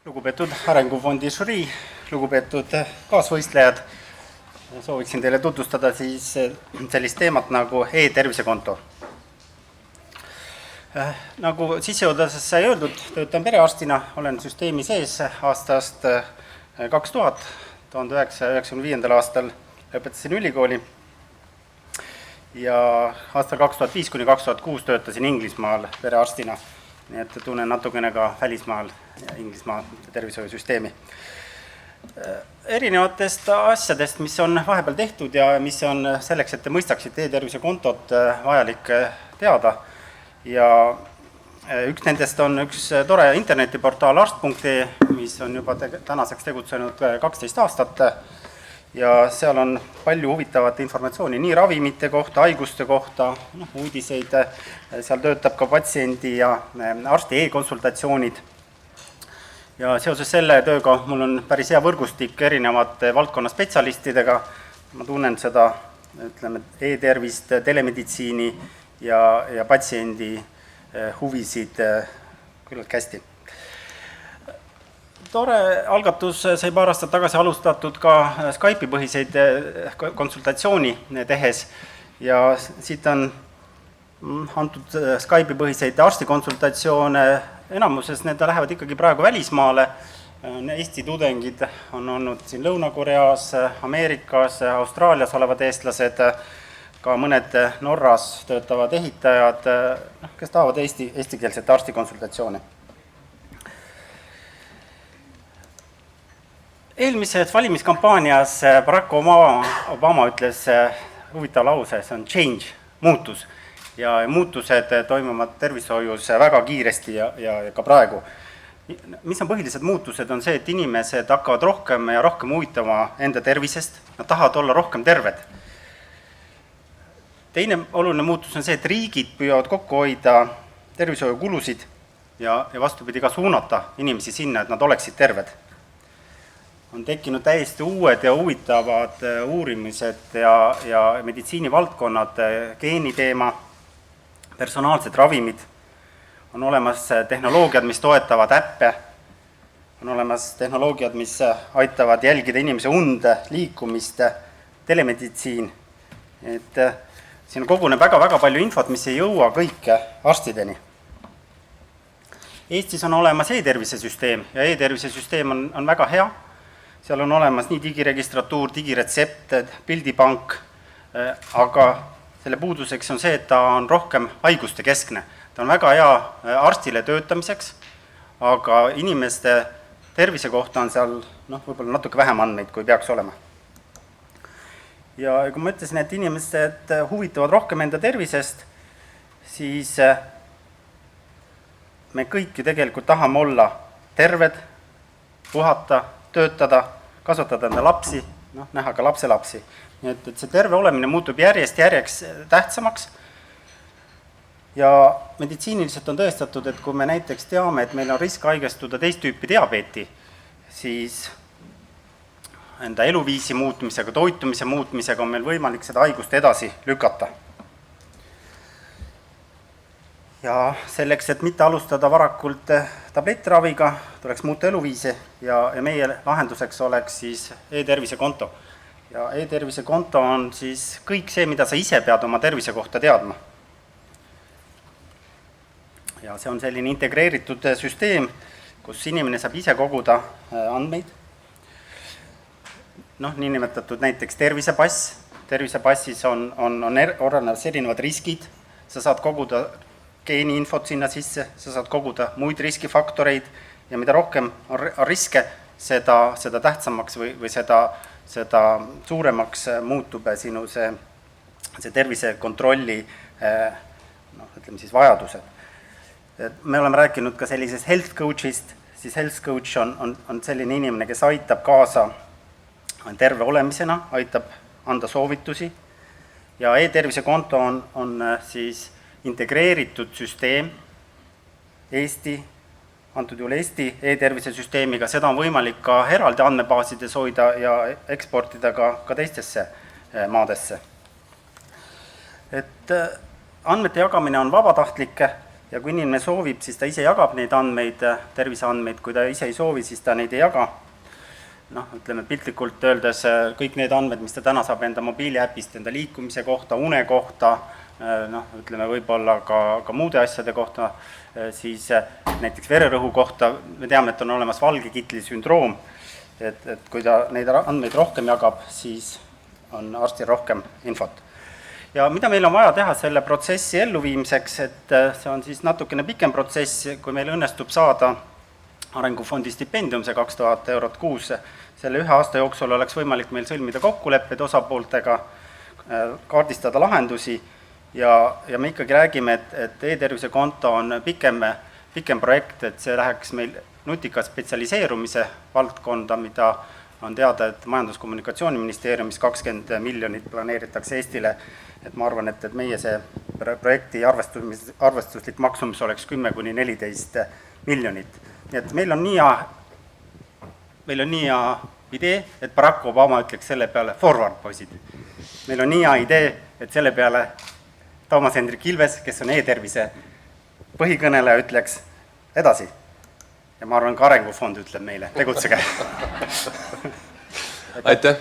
Lugupeetud Arengufondi žürii, lugupeetud kaasvõistlejad, sooviksin teile tutvustada siis sellist teemat nagu e-tervisekonto. Nagu sissejuhatuses sai öeldud, töötan perearstina, olen süsteemi sees aastast 1995. aastal lõpetasin ülikooli ja aastal 2005–2006 töötasin Inglismaal perearstina, nii et tunnen natukene ka välismaal ja Inglismaa tervishoiusüsteemi. Erinevatest asjadest, mis on vahepeal tehtud ja mis on selleks, et te mõistaksite e-tervisekontot vajalik teada. Ja üks nendest on üks tore internetiportaal arst.ee, mis on juba tänaseks tegutsenud 12 aastat ja seal on palju huvitavat informatsiooni nii ravimite kohta, haiguste kohta, uudiseid, seal töötab ka patsiendi ja arsti e-konsultatsioonid. Ja seoses selle tööga mul on päris hea võrgustik erinevate valdkonna spetsialistidega. Ma tunnen seda e-tervist, telemeditsiini ja patsiendi huvisid küllalt hästi. Tore algatus sai paar aastat tagasi alustatud ka Skype'i põhiseid konsultatsiooni tehes ja siit on antud Skype'i põhiseid arstikonsultatsioone. Enamuses need lähevad ikkagi praegu välismaale. Eesti tudengid on olnud siin Lõuna-Koreas, Ameerikas, Austraalias olevad eestlased, ka mõned Norras töötavad ehitajad, kes tahavad eestikeelset arstikonsultatsioone. Eelmises valimiskampaanias Barack Obama ütles huvitav lause, see on change, muutus. Ja muutused toimuvad tervishoius väga kiiresti ja ka praegu. Mis on põhilised muutused, on see, et inimesed hakkavad rohkem ja rohkem huvitama enda tervisest, nad tahavad olla rohkem terved. Teine oluline muutus on see, et riigid püüavad kokku hoida tervishoiukulusid ja vastupidi ka suunata inimesi sinna, et nad oleksid terved. On tekkinud täiesti uued ja huvitavad uurimised ja meditsiinivaldkonnad, geeniteema, personaalsed ravimid, on olemas tehnoloogiad, mis toetavad äppe, on olemas tehnoloogiad, mis aitavad jälgida inimese und, liikumist, telemeditsiin. Et siin koguneb väga palju infot, mis ei jõua kõike arstideni. Eestis on olemas e-tervisesüsteem ja e-tervisesüsteem on väga hea. Seal on olemas nii digiregistratuur, digiretsept, pildipank, aga selle puuduseks on see, et ta on rohkem haiguste keskne. Ta on väga hea arstile töötamiseks, aga inimeste tervise kohta on seal võib-olla natuke vähem andmeid, kui peaks olema. Ja kui ma ütlesin, et inimesed huvitavad rohkem enda tervisest, siis me kõik ju tegelikult tahame olla terved, puhata, töötada, kasvatada enda lapsi, näha ka lapselapsi. Nii et see terve olemine muutub järjest tähtsamaks ja meditsiiniliselt on tõestatud, et kui me näiteks teame, et meil on risk haigestuda teist tüüpi diabeeti, siis enda eluviisi muutmisega, toitumise muutmisega on meil võimalik seda haigust edasi lükata. Ja selleks, et mitte alustada varakult tablettraviga, tuleks muuta eluviisi ja meie lahenduseks oleks siis e-tervisekonto. Ja e-tervisekonto on siis kõik see, mida sa ise pead oma tervise kohta teadma. Ja see on selline integreeritud süsteem, kus inimene saab ise koguda andmeid. Niinimetatud näiteks tervisepass. Tervisepassis on erinevad riskid. Sa saad koguda geeniinfot sinna sisse, sa saad koguda muid riskifaktoreid ja mida rohkem on riske, seda tähtsamaks või seda suuremaks muutub sinu see tervisekontrolli vajadused. Me oleme rääkinud ka sellisest health coachist, siis health coach on selline inimene, kes aitab kaasa terve olemisena, aitab anda soovitusi ja e-tervisekonto on siis integreeritud süsteem antud juhul Eesti e-tervisesüsteemiga, seda on võimalik ka eraldi andmebaasides hoida ja eksportida ka teistesse maadesse. Et andmete jagamine on vabatahtlik, ja kui inimene soovib, siis ta ise jagab neid andmeid, terviseandmeid, kui ta ise ei soovi, siis ta neid ei jaga. Ütleme piltlikult öeldes kõik need andmed, mis ta täna saab enda mobiiliäpist, enda liikumise kohta, une kohta, ütleme võib-olla ka muude asjade kohta, siis näiteks vererõhu kohta me teame, et on olemas valgekitli sündroom, et kui ta neid andmeid rohkem jagab, siis on arstil rohkem infot. Ja mida meil on vaja teha selle protsessi elluviimiseks, et see on siis natukene pikem protsess, kui meil õnnestub saada Arengufondi stipendium, see 2000 eurot kuus, selle 1 aasta jooksul oleks võimalik meil sõlmida kokkuleppeid osapooltega, kaardistada lahendusi ja me ikkagi räägime, et e-tervise konto on pikem projekt, et see läheks meil nutika spetsialiseerumise valdkonda, mida on teada, et Majandus-Kommunikatsiooniministeeriumis 20 miljonit planeeritakse Eestile, et ma arvan, et meie see projekti arvestuslik maksumus oleks 10–14 miljonit. Nii et meil on nii hea idee, et Barack Obama ütleks selle peale forward, poisid. Meil on nii hea idee, et selle peale Toomas Hendrik Ilves, kes on e-tervise põhikõneleja, ütleks edasi. Ja ma arvan, ka Arengufond ütleb meile, tegutsege. Aitäh!